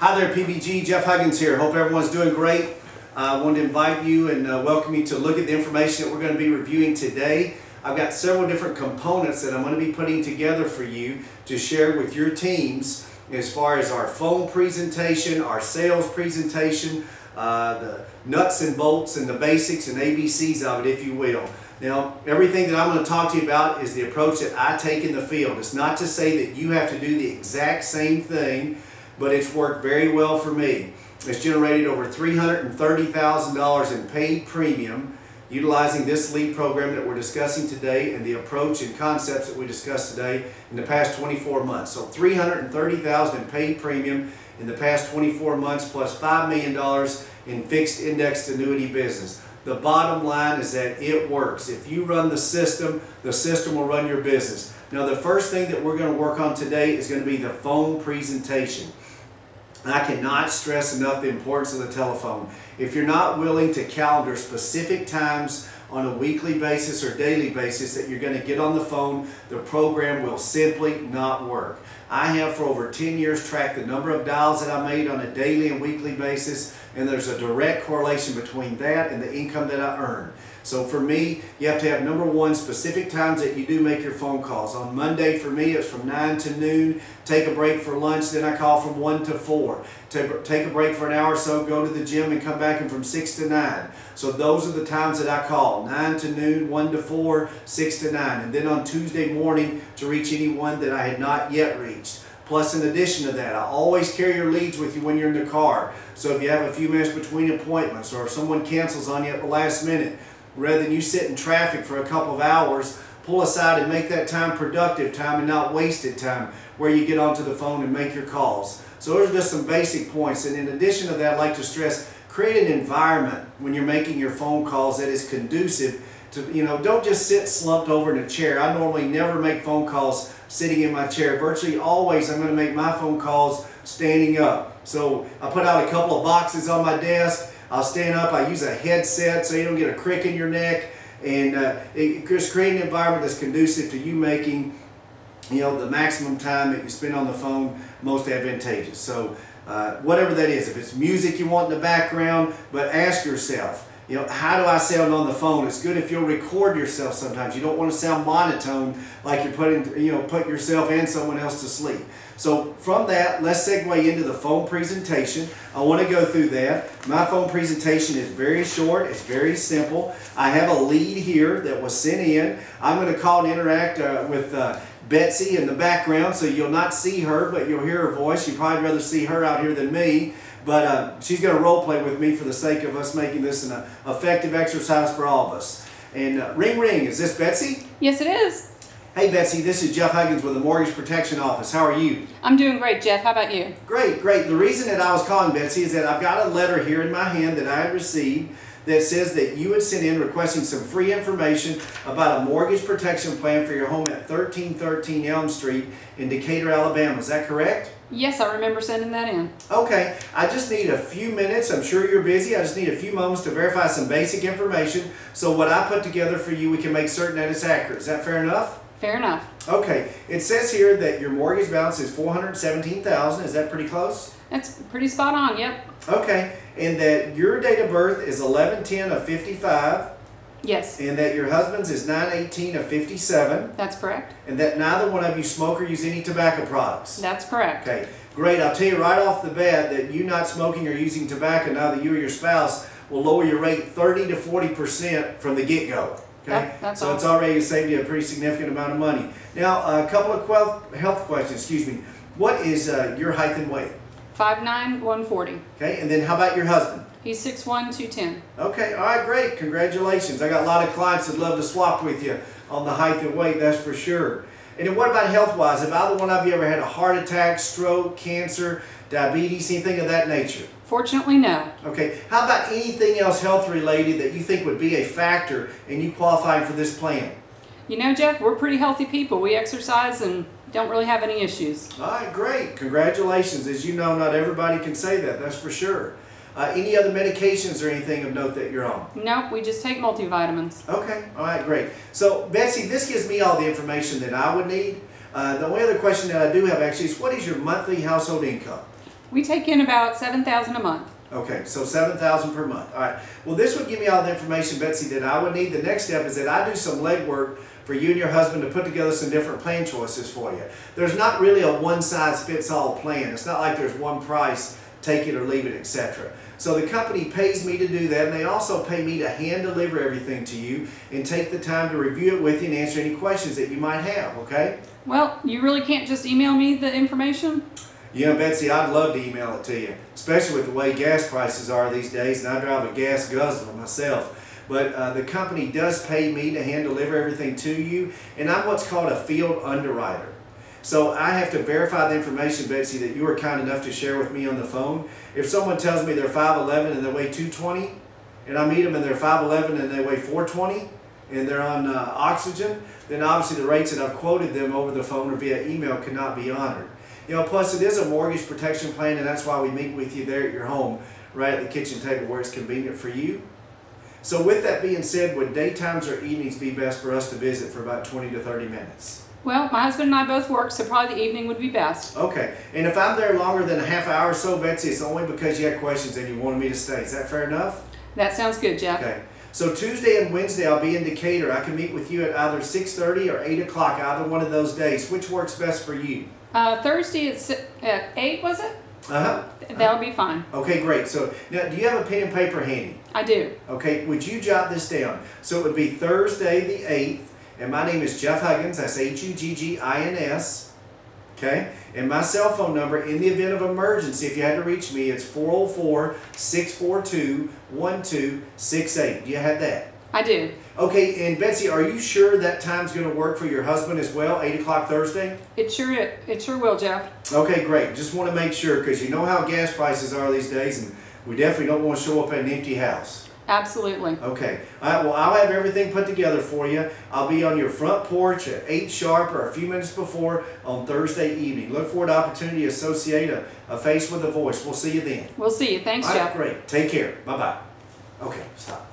Hi there, PBG. Jeff Huggins here. Hope everyone's doing great. I wanted to invite you and welcome you to look at the information that we're going to be reviewing today. I've got several different components that I'm going to be putting together for you to share with your teams as far as our phone presentation, our sales presentation, the nuts and bolts and the basics and ABCs of it, if you will. Now, everything that I'm going to talk to you about is the approach that I take in the field. It's not to say that you have to do the exact same thing, but it's worked very well for me. It's generated over $330,000 in paid premium utilizing this lead program that we're discussing today and the approach and concepts that we discussed today in the past 24 months. So $330,000 in paid premium in the past 24 months plus $5 million in fixed indexed annuity business. The bottom line is that it works. If you run the system will run your business. Now, the first thing that we're going to work on today is going to be the phone presentation. I cannot stress enough the importance of the telephone. If you're not willing to calendar specific times on a weekly basis or daily basis that you're going to get on the phone, the program will simply not work. I have for over 10 years tracked the number of dials that I made on a daily and weekly basis, and there's a direct correlation between that and the income that I earn. So for me, you have to have, number one, specific times that you do make your phone calls. On Monday for me, it's from 9 to noon. Take a break for lunch, then I call from 1 to 4. Take a break for an hour or so, go to the gym and come back, and from 6 to 9. So those are the times that I call, 9 to noon, 1 to 4, 6 to 9. And then on Tuesday morning to reach anyone that I had not yet reached. Plus, in addition to that, I always carry your leads with you when you're in the car. So if you have a few minutes between appointments or if someone cancels on you at the last minute, rather than you sit in traffic for a couple of hours, pull aside and make that time productive time and not wasted time where you get onto the phone and make your calls. So those are just some basic points. And in addition to that, I'd like to stress, create an environment when you're making your phone calls that is conducive to, don't just sit slumped over in a chair. I normally never make phone calls sitting in my chair. Virtually always I'm going to make my phone calls standing up. So I put out a couple of boxes on my desk. I'll stand up, I use a headset so you don't get a crick in your neck, and just create an environment that's conducive to you making the maximum time that you spend on the phone most advantageous. So whatever that is, if it's music you want in the background, but ask yourself, how do I sound on the phone? It's good if you'll record yourself sometimes. You don't want to sound monotone like you're put yourself and someone else to sleep. So from that, let's segue into the phone presentation. I want to go through that. My phone presentation is very short. It's very simple. I have a lead here that was sent in. I'm going to call and interact with Betsy in the background, so you'll not see her, but you'll hear her voice. You'd probably rather see her out here than me. But she's going to role play with me for the sake of us making this an effective exercise for all of us. And ring, ring. Is this Betsy? Yes, it is. Hey, Betsy. This is Jeff Huggins with the Mortgage Protection Office. How are you? I'm doing great, Jeff. How about you? Great, great. The reason that I was calling, Betsy, is that I've got a letter here in my hand that I had received that says that you had sent in requesting some free information about a mortgage protection plan for your home at 1313 Elm Street in Decatur, Alabama. Is that correct? Yes, I remember sending that in. Okay, I just need a few minutes. I'm sure you're busy. I just need a few moments to verify some basic information. So what I put together for you, we can make certain that it's accurate. Is that fair enough? Fair enough. Okay, it says here that your mortgage balance is $417,000. Is that pretty close? That's pretty spot on, yep. Okay, and that your date of birth is 11/10 of 55. Yes. And that your husband's is 9/18 of 57. That's correct. And that neither one of you smoke or use any tobacco products. That's correct. Okay, great. I'll tell you right off the bat that you not smoking or using tobacco, neither you or your spouse, will lower your rate 30 to 40% from the get-go. Okay, that's so awesome. It's already saved you a pretty significant amount of money. Now, a couple of health questions. Excuse me. What is your height and weight? 5'9", 140. Okay, and then how about your husband? He's 6'1", 210. Okay, all right, great. Congratulations. I got a lot of clients that love to swap with you on the height and weight, that's for sure. And then what about health-wise? Have either one of you ever had a heart attack, stroke, cancer, diabetes, anything of that nature? Fortunately, no. Okay, how about anything else health-related that you think would be a factor in you qualifying for this plan? Jeff, we're pretty healthy people. We exercise and don't really have any issues. All right, great. Congratulations. As you know, not everybody can say that, that's for sure. Any other medications or anything of note that you're on? Nope, we just take multivitamins. Okay, all right, great. So, Betsy, this gives me all the information that I would need. The only other question that I do have actually is, what is your monthly household income? We take in about $7,000 a month. Okay, so $7,000 per month. All right. Well, this would give me all the information, Betsy, that I would need. The next step is that I do some legwork for you and your husband to put together some different plan choices for you. There's not really a one-size-fits-all plan. It's not like there's one price, take it or leave it, etc. So the company pays me to do that, and they also pay me to hand deliver everything to you and take the time to review it with you and answer any questions that you might have, okay? Well, you really can't just email me the information? You know, Betsy, I'd love to email it to you, especially with the way gas prices are these days, and I drive a gas guzzler myself. But the company does pay me to hand deliver everything to you, and I'm what's called a field underwriter. So I have to verify the information, Betsy, that you are kind enough to share with me on the phone. If someone tells me they're 5'11" and they weigh 220, and I meet them and they're 5'11" and they weigh 420, and they're on oxygen, then obviously the rates that I've quoted them over the phone or via email cannot be honored. You know, plus it is a mortgage protection plan, and that's why we meet with you there at your home, right at the kitchen table where it's convenient for you. So with that being said, would daytimes or evenings be best for us to visit for about 20 to 30 minutes? Well, my husband and I both work, so probably the evening would be best. Okay, and if I'm there longer than a half hour or so, Betsy, it's only because you had questions and you wanted me to stay. Is that fair enough? That sounds good, Jeff. Okay, so Tuesday and Wednesday I'll be in Decatur. I can meet with you at either 6:30 or 8 o'clock, either one of those days. Which works best for you? Thursday at 8, was it? Uh-huh. That'll be fine. Okay, great. So now, do you have a pen and paper handy? I do. Okay, would you jot this down? So it would be Thursday the 8th, and my name is Jeff Huggins. That's Huggins. Okay, and my cell phone number in the event of emergency, if you had to reach me, it's 404-642-1268. Do you have that? I do. Okay, and Betsy, are you sure that time's going to work for your husband as well, 8 o'clock Thursday? It sure will, Jeff. Okay, great. Just want to make sure, because you know how gas prices are these days, and we definitely don't want to show up at an empty house. Absolutely. Okay. All right, well, I'll have everything put together for you. I'll be on your front porch at 8 sharp or a few minutes before on Thursday evening. Look forward to opportunity to associate a face with a voice. We'll see you then. We'll see you. Thanks, All right, Jeff. great. Take care. Bye-bye. Okay, stop.